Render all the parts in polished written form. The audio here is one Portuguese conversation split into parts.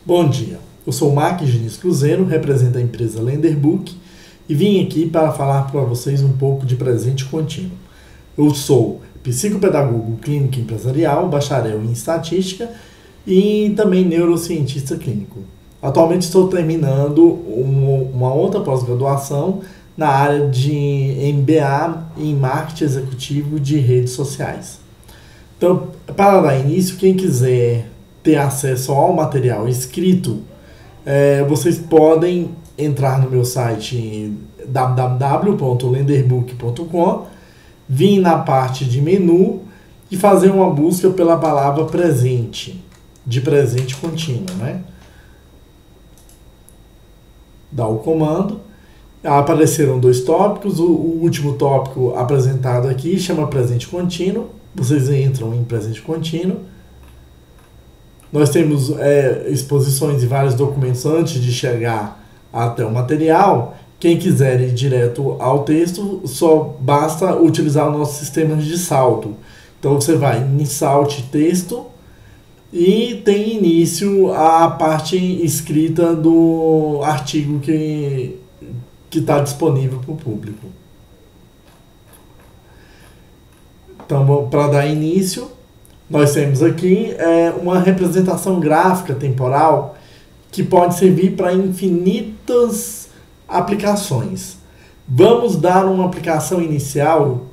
Bom dia, eu sou o Mark Diniz Cruzeiro, represento a empresa Lenderbook e vim aqui para falar para vocês um pouco de presente contínuo. Eu sou psicopedagogo clínico empresarial, bacharel em estatística e também neurocientista clínico. Atualmente estou terminando uma outra pós-graduação na área de MBA em marketing executivo de redes sociais. Então, para dar início, quem quiser ter acesso ao material escrito, vocês podem entrar no meu site www.lenderbook.com, vir na parte de menu e fazer uma busca pela palavra presente, de presente contínuo, né? Dá o comando, apareceram dois tópicos, o último tópico apresentado aqui chama presente contínuo, vocês entram em presente contínuo. Nós temos exposições de vários documentos antes de chegar até o material. Quem quiser ir direto ao texto, só basta utilizar o nosso sistema de salto. Então você vai em Salt Texto e tem início a parte escrita do artigo que está disponível para o público. Então, para dar início, nós temos aqui uma representação gráfica temporal que pode servir para infinitas aplicações. Vamos dar uma aplicação inicial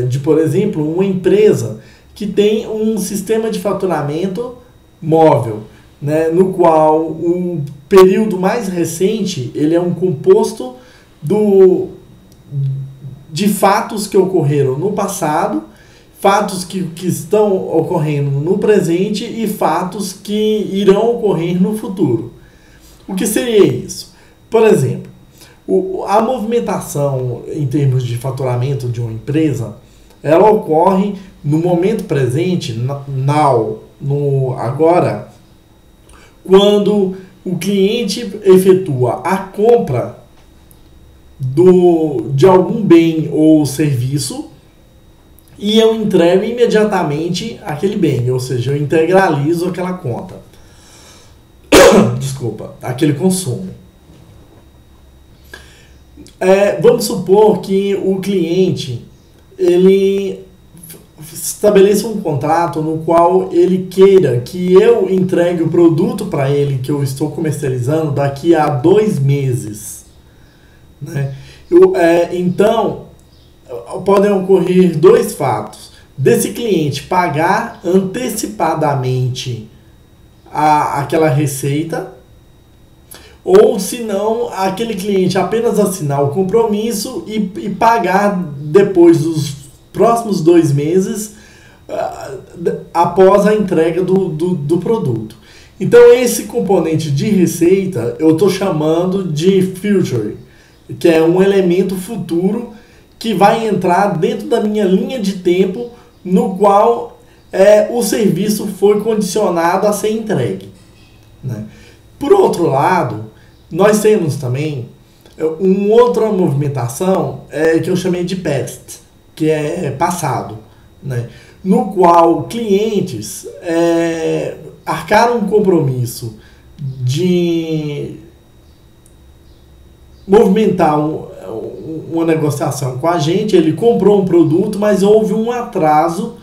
de, por exemplo, uma empresa que tem um sistema de faturamento móvel, né, no qual o período mais recente ele é um composto de fatos que ocorreram no passado, fatos que estão ocorrendo no presente e fatos que irão ocorrer no futuro. O que seria isso? Por exemplo, a movimentação em termos de faturamento de uma empresa, ela ocorre no momento presente, agora, quando o cliente efetua a compra de algum bem ou serviço e eu entrego imediatamente aquele bem, ou seja, eu integralizo aquela conta. Desculpa, aquele consumo. Vamos supor que o cliente ele estabeleça um contrato no qual ele queira que eu entregue o produto para ele que eu estou comercializando daqui a 2 meses. Né? Então, podem ocorrer dois fatos. Desse cliente pagar antecipadamente aquela receita, ou se não, aquele cliente apenas assinar o compromisso e pagar depois dos próximos 2 meses após a entrega do produto. Então, esse componente de receita eu estou chamando de future, que é um elemento futuro que vai entrar dentro da minha linha de tempo no qual o serviço foi condicionado a ser entregue. Né? Por outro lado, nós temos também uma outra movimentação que eu chamei de past, que é passado, né? No qual clientes arcaram um compromisso de movimentar uma negociação com a gente, ele comprou um produto, mas houve um atraso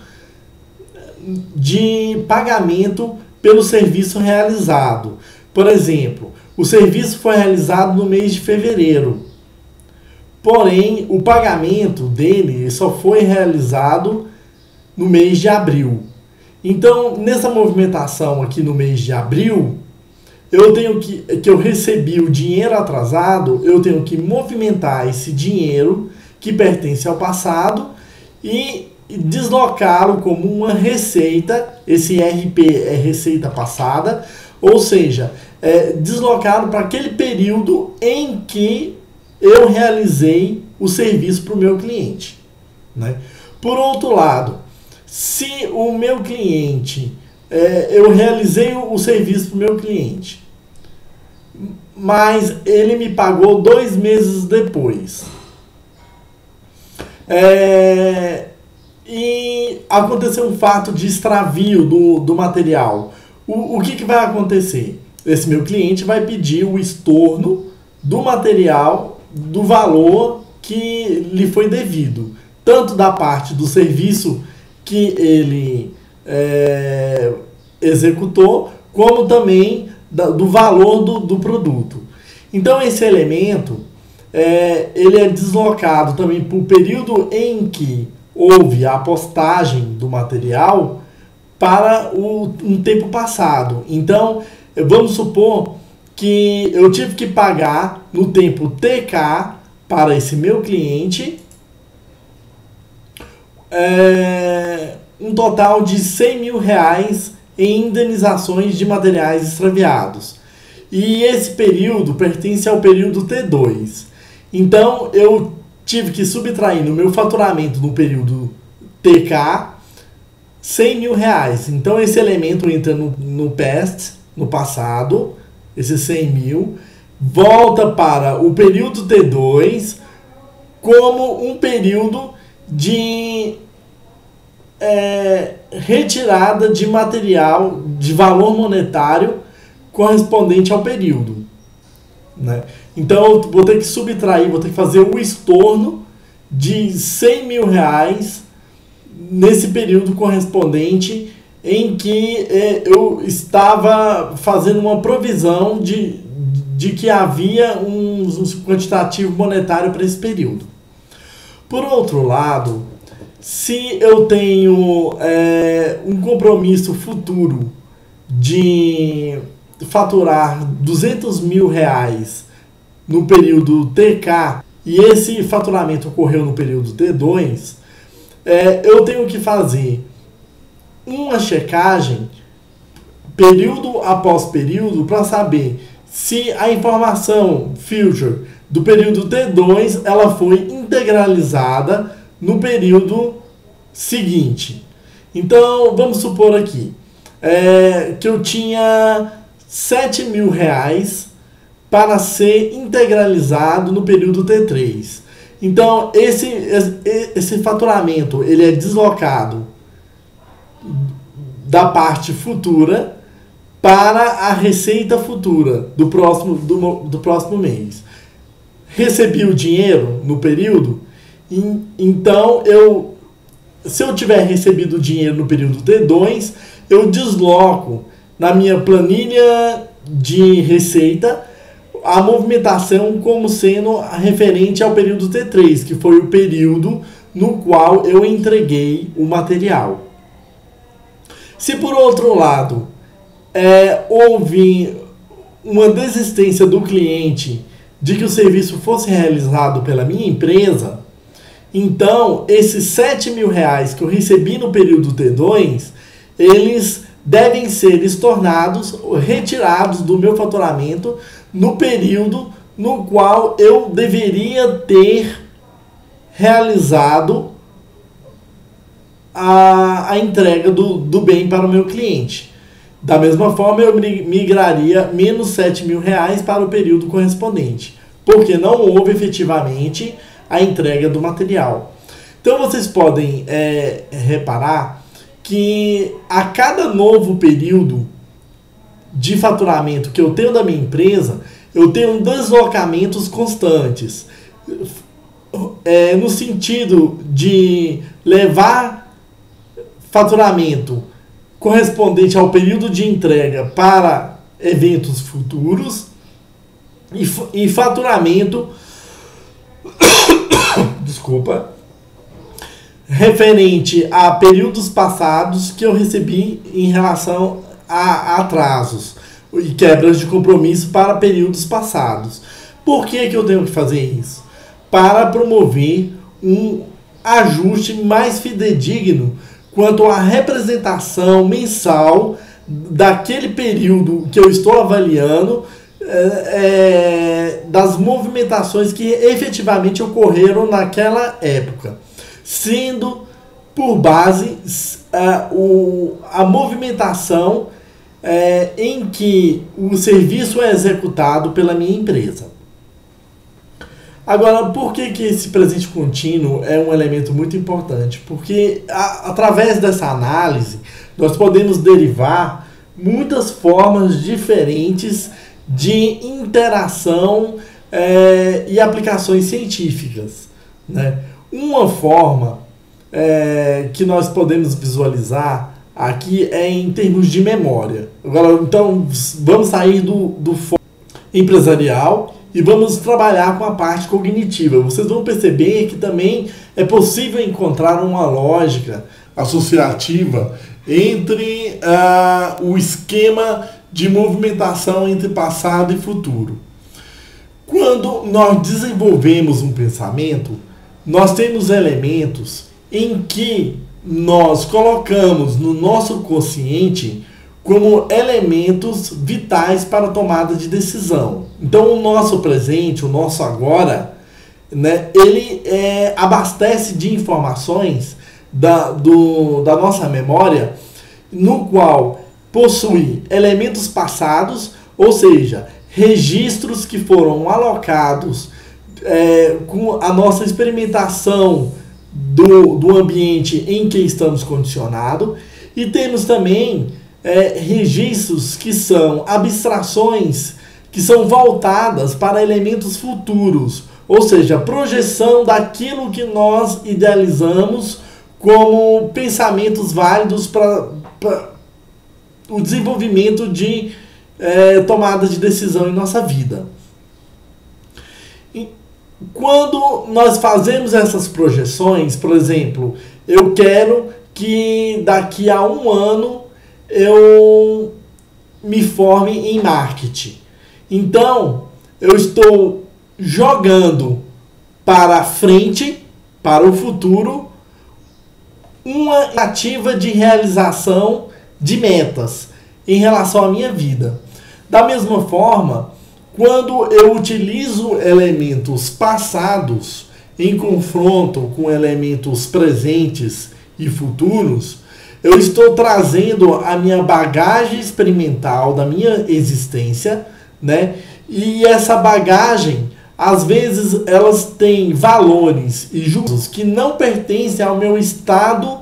de pagamento pelo serviço realizado. Por exemplo, o serviço foi realizado no mês de fevereiro, porém o pagamento dele só foi realizado no mês de abril. Então, nessa movimentação aqui no mês de abril, eu tenho que eu recebi o dinheiro atrasado, eu tenho que movimentar esse dinheiro que pertence ao passado e deslocá-lo como uma receita. Esse RP é receita passada, ou seja, deslocá-lo para aquele período em que eu realizei o serviço para o meu cliente. Né? Por outro lado, se o meu cliente, eu realizei o serviço para o meu cliente, mas ele me pagou 2 meses depois. E aconteceu um fato de extravio do material. O que vai acontecer? esse meu cliente vai pedir o estorno do material, do valor que lhe foi devido, tanto da parte do serviço que ele executou, como também do valor do produto. Então esse elemento ele é deslocado também para o período em que houve a postagem do material para um tempo passado. Então, vamos supor que eu tive que pagar no tempo TK para esse meu cliente um total de R$100.000 em indenizações de materiais extraviados. E esse período pertence ao período T2. Então, eu tive que subtrair no meu faturamento no período TK R$100.000. Então, esse elemento entra no past, no passado, esses 100 mil, volta para o período T2 como um período de retirada de material de valor monetário correspondente ao período, né? Então eu vou ter que subtrair, vou ter que fazer o estorno de R$100.000 nesse período correspondente em que eu estava fazendo uma provisão de que havia um quantitativo monetário para esse período. Por outro lado, se eu tenho um compromisso futuro de faturar R$200.000 no período TK e esse faturamento ocorreu no período T2, eu tenho que fazer uma checagem período após período para saber se a informação future do período T2 ela foi integralizada no período seguinte. Então, vamos supor aqui que eu tinha R$7.000 para ser integralizado no período T3. Então, esse faturamento ele é deslocado da parte futura para a receita futura do próximo mês. Recebi o dinheiro no período, então se eu tiver recebido o dinheiro no período T2, eu desloco na minha planilha de receita a movimentação como sendo referente ao período T3, que foi o período no qual eu entreguei o material. Se por outro lado houve uma desistência do cliente de que o serviço fosse realizado pela minha empresa, então esses R$7.000 que eu recebi no período T2, eles devem ser estornados, retirados do meu faturamento no período no qual eu deveria ter realizado a entrega do bem para o meu cliente. Da mesma forma, eu migraria menos R$7.000 para o período correspondente, porque não houve efetivamente a entrega do material. Então, vocês podem reparar que a cada novo período de faturamento que eu tenho da minha empresa, eu tenho deslocamentos constantes, no sentido de levar faturamento correspondente ao período de entrega para eventos futuros e faturamento desculpa, referente a períodos passados que eu recebi em relação a atrasos e quebras de compromisso para períodos passados. Por que eu tenho que fazer isso? Para promover um ajuste mais fidedigno quanto à representação mensal daquele período que eu estou avaliando, das movimentações que efetivamente ocorreram naquela época, sendo por base a movimentação em que o serviço é executado pela minha empresa. Agora, por que esse presente contínuo é um elemento muito importante? Porque através dessa análise nós podemos derivar muitas formas diferentes de interação e aplicações científicas, né? Uma forma que nós podemos visualizar aqui é em termos de memória. Agora, então, vamos sair do foco empresarial e vamos trabalhar com a parte cognitiva. Vocês vão perceber que também é possível encontrar uma lógica associativa entre o esquema de movimentação entre passado e futuro. Quando nós desenvolvemos um pensamento, nós temos elementos em que nós colocamos no nosso consciente como elementos vitais para a tomada de decisão. Então, o nosso presente, o nosso agora, né, ele abastece de informações da nossa memória, no qual possui elementos passados, ou seja, registros que foram alocados com a nossa experimentação do ambiente em que estamos condicionados, e temos também registros que são abstrações que são voltadas para elementos futuros, ou seja, projeção daquilo que nós idealizamos como pensamentos válidos para o desenvolvimento de tomada de decisão em nossa vida. Quando nós fazemos essas projeções, por exemplo, eu quero que daqui a 1 ano eu me forme em marketing. Então, eu estou jogando para frente, para o futuro, uma ativa de realização de metas em relação à minha vida. Da mesma forma, quando eu utilizo elementos passados em confronto com elementos presentes e futuros, eu estou trazendo a minha bagagem experimental da minha existência, né? E essa bagagem, às vezes, elas têm valores e julgos que não pertencem ao meu estado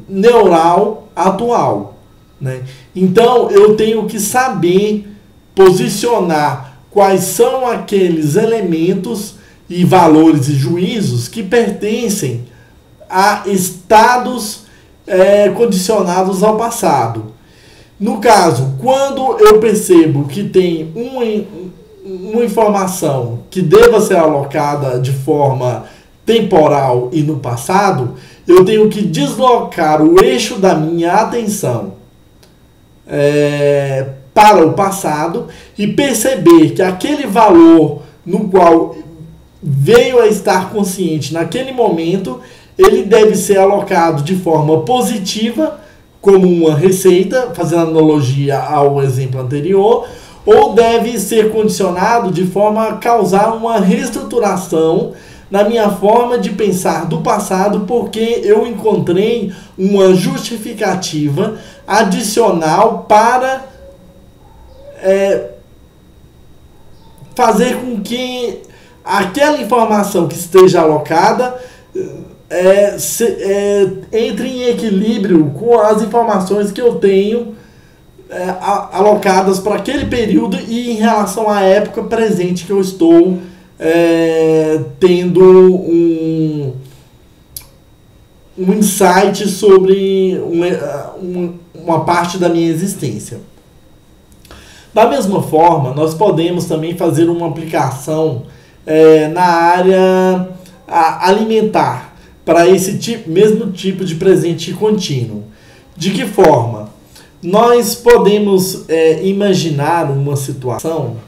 neural atual, né? Então, eu tenho que saber posicionar quais são aqueles elementos e valores e juízos que pertencem a estados condicionados ao passado. No caso, quando eu percebo que tem uma informação que deva ser alocada de forma temporal e no passado, eu tenho que deslocar o eixo da minha atenção para o passado e perceber que aquele valor no qual veio a estar consciente naquele momento, ele deve ser alocado de forma positiva, como uma receita, fazendo analogia ao exemplo anterior, ou deve ser condicionado de forma a causar uma reestruturação na minha forma de pensar do passado, porque eu encontrei uma justificativa adicional para fazer com que aquela informação que esteja alocada entre em equilíbrio com as informações que eu tenho alocadas para aquele período e em relação à época presente que eu estou tendo um insight sobre uma parte da minha existência. Da mesma forma, nós podemos também fazer uma aplicação na área alimentar para esse mesmo tipo de presente contínuo. De que forma? Nós podemos imaginar uma situação,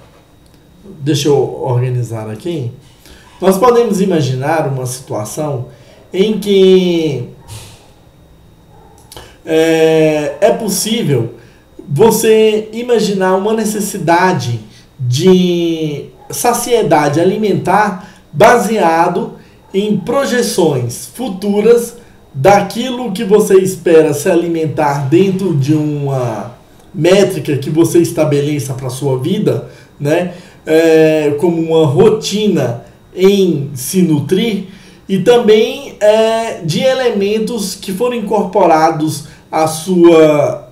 deixa eu organizar aqui, nós podemos imaginar uma situação em que é possível você imaginar uma necessidade de saciedade alimentar baseado em projeções futuras daquilo que você espera se alimentar dentro de uma métrica que você estabeleça para a sua vida, né? Como uma rotina em se nutrir, e também de elementos que foram incorporados à sua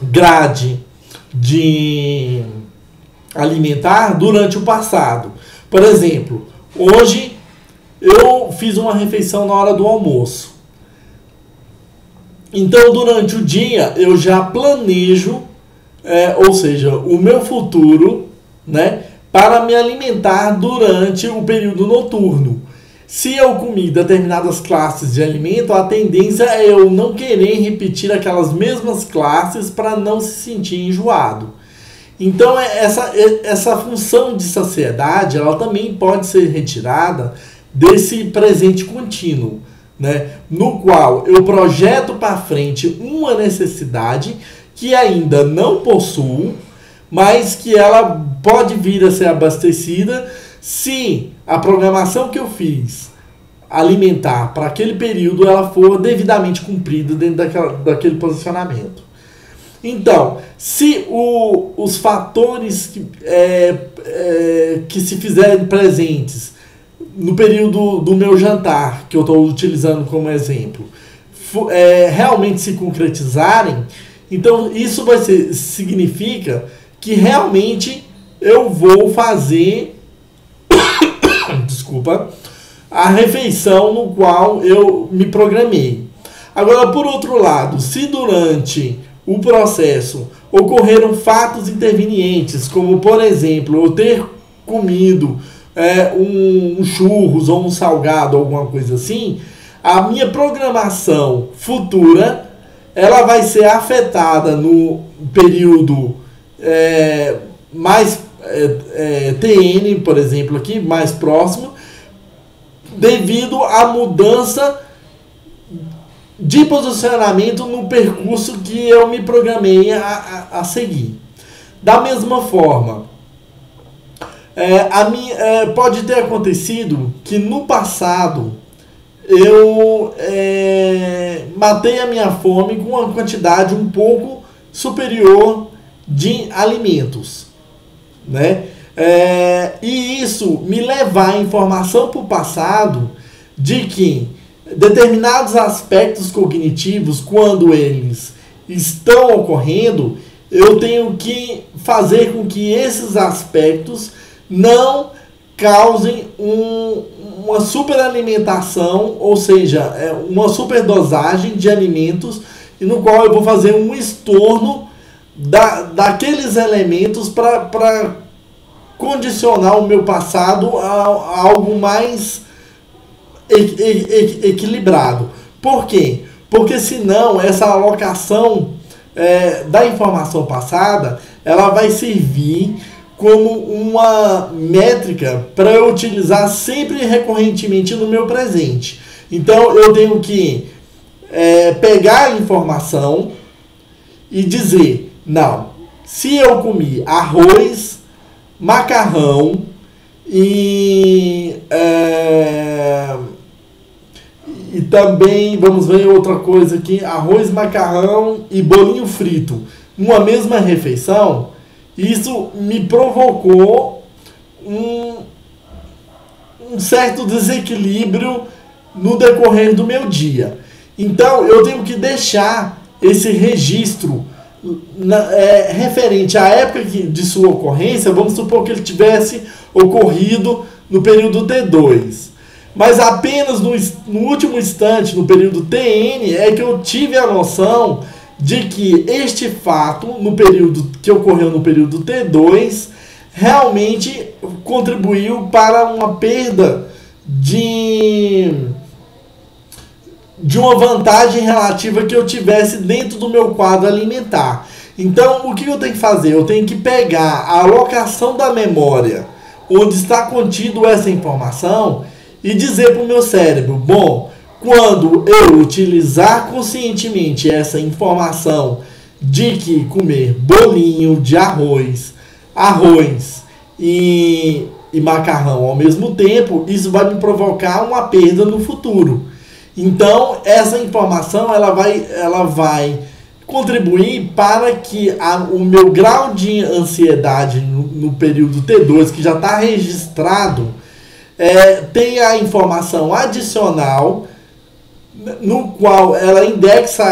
grade de alimentar durante o passado. Por exemplo, hoje eu fiz uma refeição na hora do almoço. Então, durante o dia, eu já planejo, ou seja, o meu futuro, né, para me alimentar durante o período noturno. Se eu comi determinadas classes de alimento, a tendência é eu não querer repetir aquelas mesmas classes para não se sentir enjoado. Então, essa função de saciedade, ela também pode ser retirada desse presente contínuo, né? No qual eu projeto para frente uma necessidade que ainda não possuo, mas que ela pode vir a ser abastecida se a programação que eu fiz alimentar para aquele período ela for devidamente cumprida dentro daquele posicionamento. Então, se os fatores que se fizerem presentes no período do meu jantar, que eu estou utilizando como exemplo, realmente se concretizarem, então isso significa que realmente eu vou fazer desculpa, a refeição no qual eu me programei. Agora, por outro lado, se durante o processo ocorreram fatos intervenientes, como por exemplo, eu ter comido um churros ou um salgado, alguma coisa assim, a minha programação futura ela vai ser afetada no período mais TN, por exemplo, aqui, mais próximo, devido à mudança de posicionamento no percurso que eu me programei a seguir. Da mesma forma, pode ter acontecido que no passado eu matei a minha fome com uma quantidade um pouco superior de alimentos, né? E isso me levar a informação para o passado de que determinados aspectos cognitivos, quando eles estão ocorrendo, eu tenho que fazer com que esses aspectos não causem uma superalimentação, ou seja, uma superdosagem de alimentos, no qual eu vou fazer um estorno daqueles elementos para condicionar o meu passado a algo mais equilibrado. Por quê? Porque senão essa alocação da informação passada ela vai servir como uma métrica para eu utilizar sempre recorrentemente no meu presente. Então eu tenho que pegar a informação e dizer, não, se eu comi arroz, macarrão e também, vamos ver outra coisa aqui, arroz, macarrão e bolinho frito, numa mesma refeição, isso me provocou um certo desequilíbrio no decorrer do meu dia. Então, eu tenho que deixar esse registro referente à época de sua ocorrência. Vamos supor que ele tivesse ocorrido no período T2. Mas apenas no último instante, no período TN, é que eu tive a noção de que este fato, no período que ocorreu no período T2, realmente contribuiu para uma perda de uma vantagem relativa que eu tivesse dentro do meu quadro alimentar. Então, o que eu tenho que fazer? Eu tenho que pegar a alocação da memória, onde está contido essa informação, e dizer para o meu cérebro, bom, quando eu utilizar conscientemente essa informação de que comer bolinho de arroz e macarrão ao mesmo tempo, isso vai me provocar uma perda no futuro. Então, essa informação ela vai contribuir para que o meu grau de ansiedade no período T2, que já está registrado, tenha a informação adicional no qual ela indexa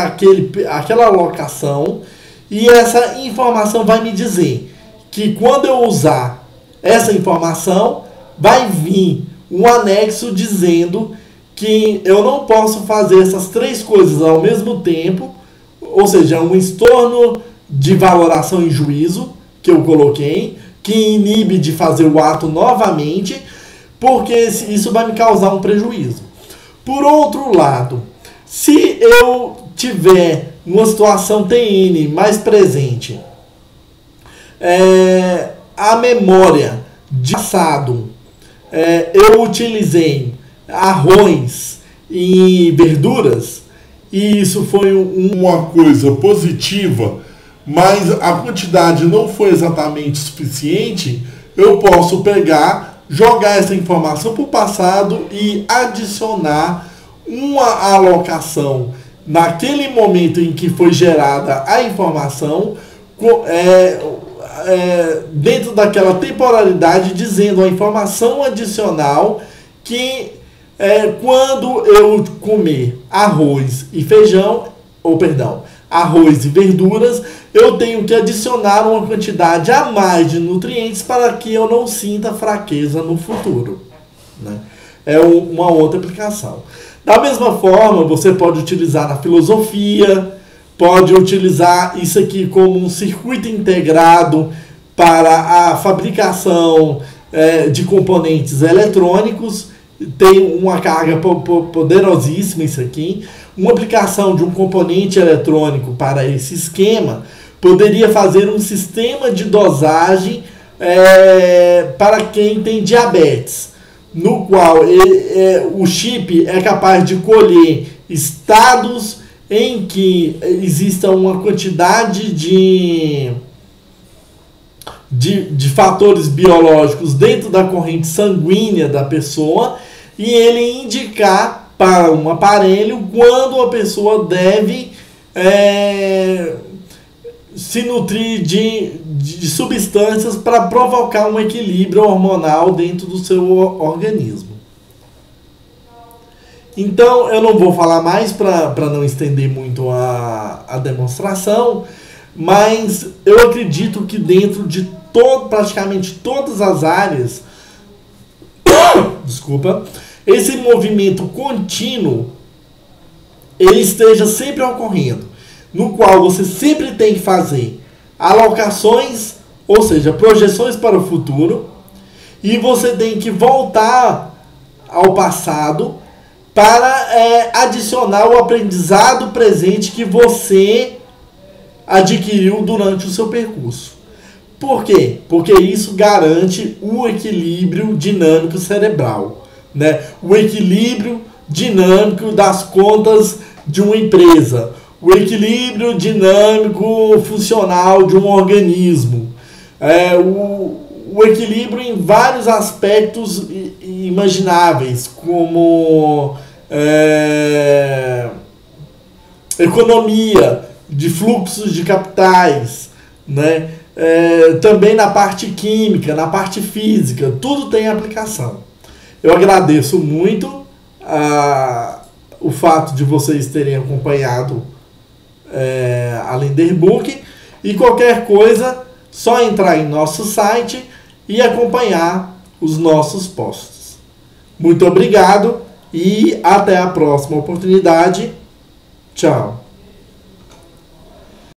aquela alocação E essa informação vai me dizer que quando eu usar essa informação, vai vir um anexo dizendo que eu não posso fazer essas três coisas ao mesmo tempo, ou seja, um estorno de valoração em juízo que eu coloquei, que inibe de fazer o ato novamente, porque isso vai me causar um prejuízo. Por outro lado, se eu tiver uma situação TN mais presente, a memória de passado, eu utilizei arroz e verduras, e isso foi uma coisa positiva, mas a quantidade não foi exatamente suficiente, eu posso pegar, jogar essa informação para o passado e adicionar uma alocação naquele momento em que foi gerada a informação, dentro daquela temporalidade, dizendo a informação adicional que quando eu comer arroz e feijão, arroz e verduras, eu tenho que adicionar uma quantidade a mais de nutrientes para que eu não sinta fraqueza no futuro, né? É uma outra aplicação. Da mesma forma, você pode utilizar na filosofia, pode utilizar isso aqui como um circuito integrado para a fabricação de componentes eletrônicos. Tem uma carga poderosíssima isso aqui. Uma aplicação de um componente eletrônico para esse esquema poderia fazer um sistema de dosagem para quem tem diabetes, no qual o chip é capaz de colher estados em que exista uma quantidade de fatores biológicos dentro da corrente sanguínea da pessoa, e ele indicar para um aparelho quando a pessoa deve se nutrir de substâncias para provocar um equilíbrio hormonal dentro do seu organismo. Então eu não vou falar mais para não estender muito a demonstração, mas eu acredito que dentro de praticamente todas as áreas, desculpa, esse movimento contínuo ele esteja sempre ocorrendo, no qual você sempre tem que fazer alocações, ou seja, projeções para o futuro, e você tem que voltar ao passado para adicionar o aprendizado presente que você adquiriu durante o seu percurso. Por quê? Porque isso garante o equilíbrio dinâmico cerebral, né? O equilíbrio dinâmico das contas de uma empresa, o equilíbrio dinâmico funcional de um organismo, o equilíbrio em vários aspectos imagináveis, como economia, de fluxos de capitais, né? Também na parte química, na parte física, tudo tem aplicação. Eu agradeço muito o fato de vocês terem acompanhado a Lenderbook, e qualquer coisa, só entrar em nosso site e acompanhar os nossos posts. Muito obrigado e até a próxima oportunidade. Tchau.